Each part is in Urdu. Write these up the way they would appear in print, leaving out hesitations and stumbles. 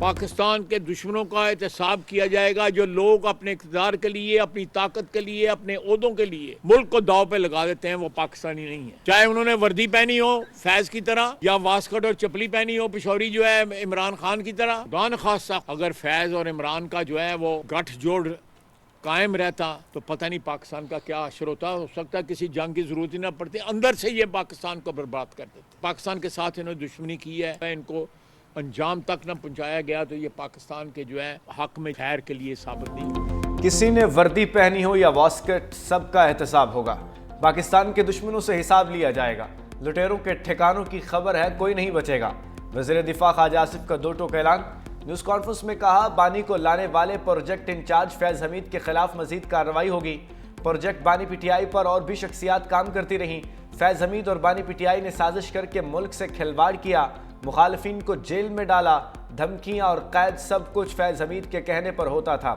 پاکستان کے دشمنوں کا احتساب کیا جائے گا جو لوگ اپنے اقتدار کے لیے، اپنی طاقت کے لیے، اپنے عہدوں کے لیے ملک کو داؤ پہ لگا دیتے ہیں، وہ پاکستانی نہیں ہے، چاہے انہوں نے وردی پہنی ہو فیض کی طرح یا واسکٹ اور چپلی پہنی ہو پشوری جو ہے عمران خان کی طرح۔ خدا نخواستہ اگر فیض اور عمران کا جو ہے وہ گٹھ جوڑ قائم رہتا تو پتہ نہیں پاکستان کا کیا حشر ہوتا، ہو سکتا ہے کسی جنگ کی ضرورت ہی نہ پڑتی، اندر سے یہ پاکستان کو برباد کر دیتے۔ پاکستان کے ساتھ انہوں نے دشمنی کی ہے، ان کو انجام تک نہ پہنچایا گیا تو یہ پاکستان کے جو ہے حق میں خیر کے لیے ثابت نہیں۔ کسی نے وردی پہنی ہو یا واسکٹ، سب کا احتساب ہوگا، پاکستان کے دشمنوں سے حساب لیا جائے گا، لٹیروں کے ٹھکانوں کی خبر ہے، کوئی نہیں بچے گا۔ وزیر دفاع خواجہ آصف کا دو ٹوک اعلان۔ نیوز کانفرنس میں کہا بانی کو لانے والے پروجیکٹ انچارج فیض حمید کے خلاف مزید کارروائی ہوگی۔ پروجیکٹ بانی پی ٹی آئی پر اور بھی شخصیات کام کرتی رہیں، فیض حمید اور بانی پی ٹی آئی نے سازش کر کے ملک سے کھلواڑ کیا، مخالفین کو جیل میں ڈالا، دھمکیاں اور قید سب کچھ فیض حمید کے کہنے پر ہوتا تھا۔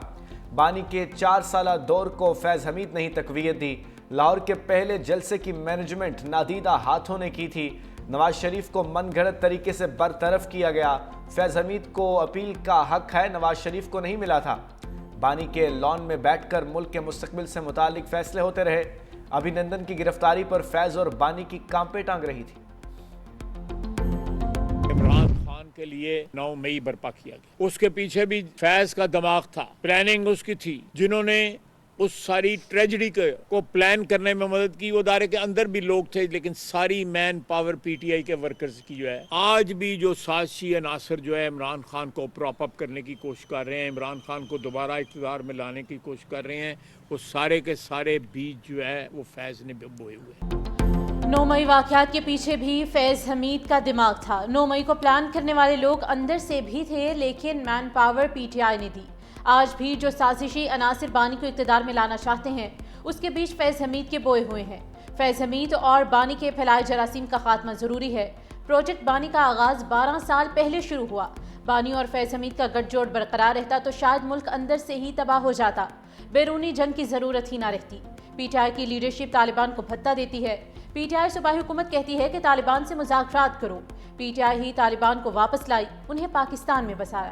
بانی کے 4 سالہ دور کو فیض حمید نے ہی تقویت دی۔ لاہور کے پہلے جلسے کی مینجمنٹ نادیدہ ہاتھوں نے کی تھی، نواز شریف کو من گھڑت طریقے سے برطرف کیا گیا، فیض حمید کو اپیل کا حق ہے، نواز شریف کو نہیں ملا تھا۔ بانی کے لان میں بیٹھ کر ملک کے مستقبل سے متعلق فیصلے ہوتے رہے۔ ابھینندن کی گرفتاری پر فیض اور بانی کی کانپیں ٹانگ رہی تھی۔ عمران خان کے لیے 9 مئی برپا کیا گیا، اس کے پیچھے بھی فیض کا دماغ تھا، پلاننگ اس کی تھی، جنہوں نے اس ساری ٹریجڈی کو پلان کرنے میں مدد کی، وہ ادارے کے اندر بھی لوگ تھے، لیکن ساری man power P T I کے ورکرز کی جو ہے آج بھی جو سازشی عناصر جو ہے عمران خان کو پراپ اپ کرنے کی کوشش کر رہے ہیں، عمران خان کو دوبارہ اقتدار میں لانے کی کوشش کر رہے ہیں، وہ سارے کے سارے بیج جو ہے وہ فیض نے بوئے ہوئے ہیں۔ 9 مئی واقعات کے پیچھے بھی فیض حمید کا دماغ تھا۔ 9 مئی کو پلان کرنے والے لوگ اندر سے بھی تھے، لیکن man power P T I نے دی۔ آج بھی جو سازشی عناصر بانی کو اقتدار میں لانا چاہتے ہیں، اس کے بیچ فیض حمید کے بوئے ہوئے ہیں۔ فیض حمید اور بانی کے پھیلائے جراثیم کا خاتمہ ضروری ہے۔ پروجیکٹ بانی کا آغاز 12 سال پہلے شروع ہوا۔ بانی اور فیض حمید کا گٹھ جوڑ برقرار رہتا تو شاید ملک اندر سے ہی تباہ ہو جاتا، بیرونی جنگ کی ضرورت ہی نہ رہتی۔ پی ٹی آئی کی لیڈرشپ طالبان کو بھتہ دیتی ہے۔ پی ٹی آئی صوبائی حکومت کہتی ہے کہ طالبان سے مذاکرات کرو، پی ٹی آئی ہی طالبان کو واپس لائی، انہیں پاکستان میں بسایا۔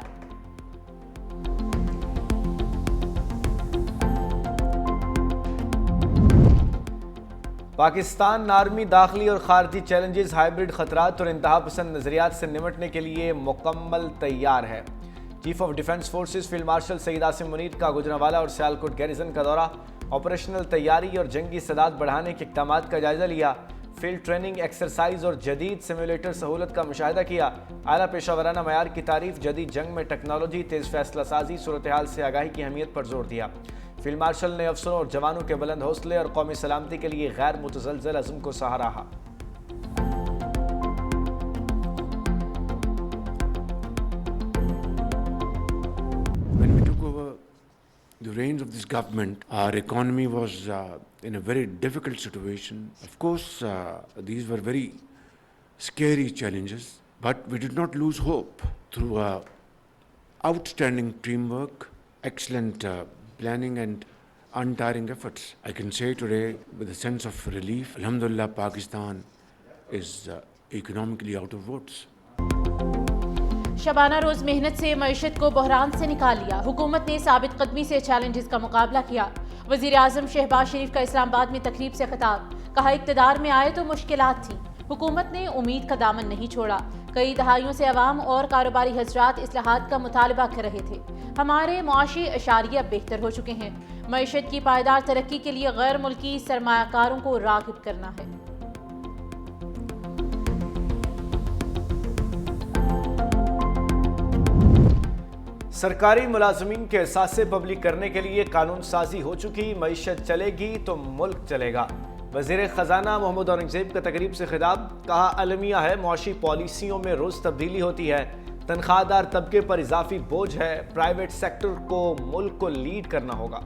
پاکستان آرمی داخلی اور خارجی چیلنجز، ہائبرڈ خطرات اور انتہا پسند نظریات سے نمٹنے کے لیے مکمل تیار ہے۔ Chief of defence forces field marshal Syed Asim Munir کا گوجرانوالہ اور سیالکوٹ گیریزن کا دورہ، آپریشنل تیاری اور جنگی استعداد بڑھانے کے اقدامات کا جائزہ لیا، فیلڈ ٹریننگ ایکسرسائز اور جدید سیمولیٹر سہولت کا مشاہدہ کیا، اعلیٰ پیشہ ورانہ معیار کی تعریف، جدید جنگ میں ٹیکنالوجی، تیز فیصلہ سازی، صورتحال سے آگاہی کی اہمیت پر زور دیا۔ فیلڈ مارشل نے افسروں اور جوانوں کے بلند حوصلے اور قومی سلامتی کے لیے غیر متزلزل عزم کو سراہا۔ When we took over the reins of this government, our economy was in a very difficult situation. Of course, these were very scary challenges, but we did not lose hope. Through outstanding teamwork, excellent planning and untiring efforts, I can say today with a sense of relief, Alhamdulillah, Pakistan is economically out of woods. Shabana روز محنت سے معیشت کو بحران سے نکال لیا، حکومت نے ثابت قدمی سے چیلنجز کا مقابلہ کیا۔ وزیر اعظم شہباز شریف کا اسلام آباد میں تقریب سے خطاب، کہا اقتدار میں آئے تو مشکلات تھیں، حکومت نے امید کا دامن نہیں چھوڑا، کئی دہائیوں سے عوام اور کاروباری حضرات اصلاحات کا مطالبہ کر رہے تھے، ہمارے معاشی اشاریہ بہتر ہو چکے ہیں، معیشت کی پائیدار ترقی کے لیے غیر ملکی سرمایہ کاروں کو راغب کرنا ہے۔ سرکاری ملازمین کے احساسے پبلک کرنے کے لیے قانون سازی ہو چکی، معیشت چلے گی تو ملک چلے گا۔ وزیر خزانہ محمد اورنگزیب کا تقریب سے خطاب، کہا المیہ ہے معاشی پالیسیوں میں روز تبدیلی ہوتی ہے، تنخواہ دار طبقے پر اضافی بوجھ ہے، پرائیویٹ سیکٹر کو ملک کو لیڈ کرنا ہوگا۔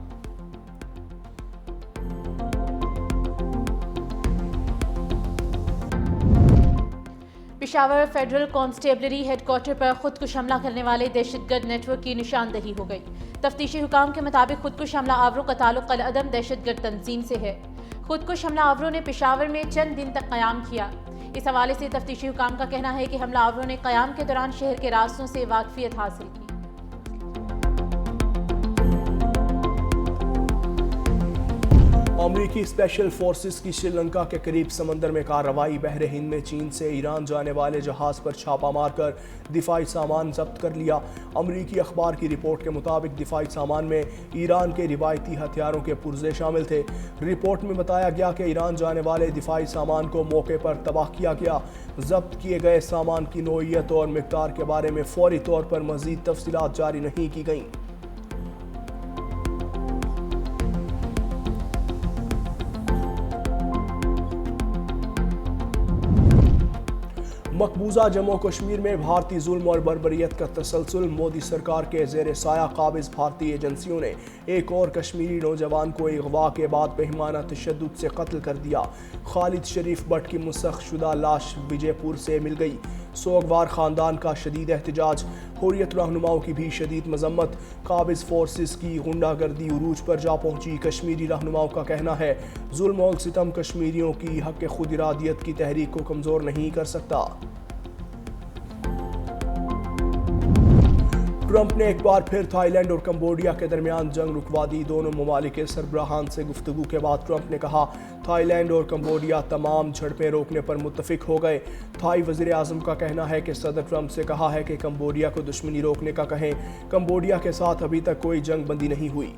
Peshawar federal constabulary headquarter پر خودکش حملہ کرنے والے دہشت گرد نیٹ ورک کی نشاندہی ہو گئی۔ تفتیشی حکام کے مطابق خودکش حملہ آوروں کا تعلق العدم دہشت گرد تنظیم سے ہے۔ خودکش حملہ آوروں نے پشاور میں چند دن تک قیام کیا۔ اس حوالے سے تفتیشی حکام کا کہنا ہے کہ حملہ آوروں نے قیام کے دوران شہر کے راستوں سے واقفیت حاصل کی۔ امریکی اسپیشل فورسز کی سری لنکا کے قریب سمندر میں کارروائی۔ بحر ہند میں چین سے ایران جانے والے جہاز پر چھاپہ مار کر دفاعی سامان ضبط کر لیا۔ امریکی اخبار کی رپورٹ کے مطابق دفاعی سامان میں ایران کے روایتی ہتھیاروں کے پرزے شامل تھے۔ رپورٹ میں بتایا گیا کہ ایران جانے والے دفاعی سامان کو موقع پر تباہ کیا گیا۔ ضبط کیے گئے سامان کی نوعیت اور مقدار کے بارے میں فوری طور پر مزید تفصیلات جاری نہیں کی گئیں۔ مقبوضہ جموں و کشمیر میں بھارتی ظلم اور بربریت کا تسلسل۔ مودی سرکار کے زیر سایہ قابض بھارتی ایجنسیوں نے ایک اور کشمیری نوجوان کو اغوا کے بعد بہیمانہ تشدد سے قتل کر دیا۔ خالد شریف بٹ کی مسخ شدہ لاش وجے پور سے مل گئی۔ سوگوار خاندان کا شدید احتجاج، حریت رہنماؤں کی بھی شدید مذمت۔ قابض فورسز کی غنڈہ گردی عروج پر جا پہنچی۔ کشمیری رہنماؤں کا کہنا ہے ظلم و ستم کشمیریوں کی حق خود ارادیت کی تحریک کو کمزور نہیں کر سکتا۔ ٹرمپ نے ایک بار پھر تھائی لینڈ اور کمبوڈیا کے درمیان جنگ رکوا دی۔ دونوں ممالک کے سربراہان سے گفتگو کے بعد ٹرمپ نے کہا تھائی لینڈ اور کمبوڈیا تمام جھڑپیں روکنے پر متفق ہو گئے۔ تھائی وزیر اعظم کا کہنا ہے کہ صدر ٹرمپ سے کہا ہے کہ کمبوڈیا کو دشمنی روکنے کا کہیں۔ کمبوڈیا کے ساتھ ابھی تک کوئی جنگ بندی نہیں ہوئی۔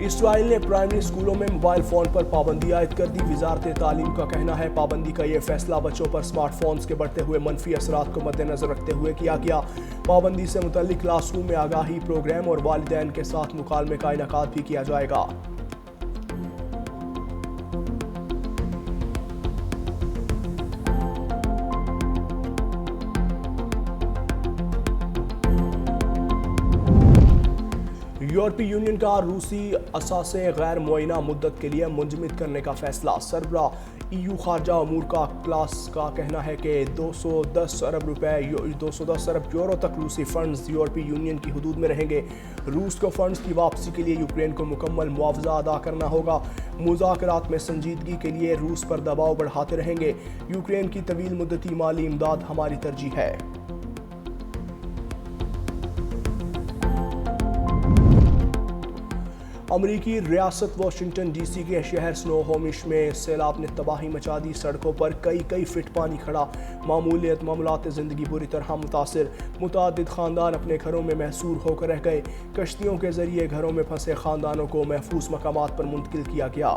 اسرائیل نے پرائمری اسکولوں میں موبائل فون پر پابندی عائد کر دی۔ وزارت تعلیم کا کہنا ہے پابندی کا یہ فیصلہ بچوں پر اسمارٹ فونز کے بڑھتے ہوئے منفی اثرات کو مد نظر رکھتے ہوئے کیا گیا۔ پابندی سے متعلق کلاس روم میں آگاہی پروگرام اور والدین کے ساتھ مکالمے کا انعقاد بھی کیا جائے گا۔ یورپی یونین کا روسی اثاثے غیر معینہ مدت کے لیے منجمد کرنے کا فیصلہ۔ سربراہ ای یو خارجہ امور کا کلاس کا کہنا ہے کہ 210 ارب یورو تک روسی فنڈز یورپی یونین کی حدود میں رہیں گے۔ روس کو فنڈز کی واپسی کے لیے یوکرین کو مکمل معاوضہ ادا کرنا ہوگا۔ مذاکرات میں سنجیدگی کے لیے روس پر دباؤ بڑھاتے رہیں گے۔ یوکرین کی طویل مدتی مالی امداد ہماری ترجیح ہے۔ امریکی ریاست واشنگٹن ڈی سی کے شہر سنوہومش میں سیلاب نے تباہی مچا دی۔ سڑکوں پر کئی فٹ پانی کھڑا۔ معمولات زندگی بری طرح متاثر۔ متعدد خاندان اپنے گھروں میں محصور ہو کر رہ گئے۔ کشتیوں کے ذریعے گھروں میں پھنسے خاندانوں کو محفوظ مقامات پر منتقل کیا گیا۔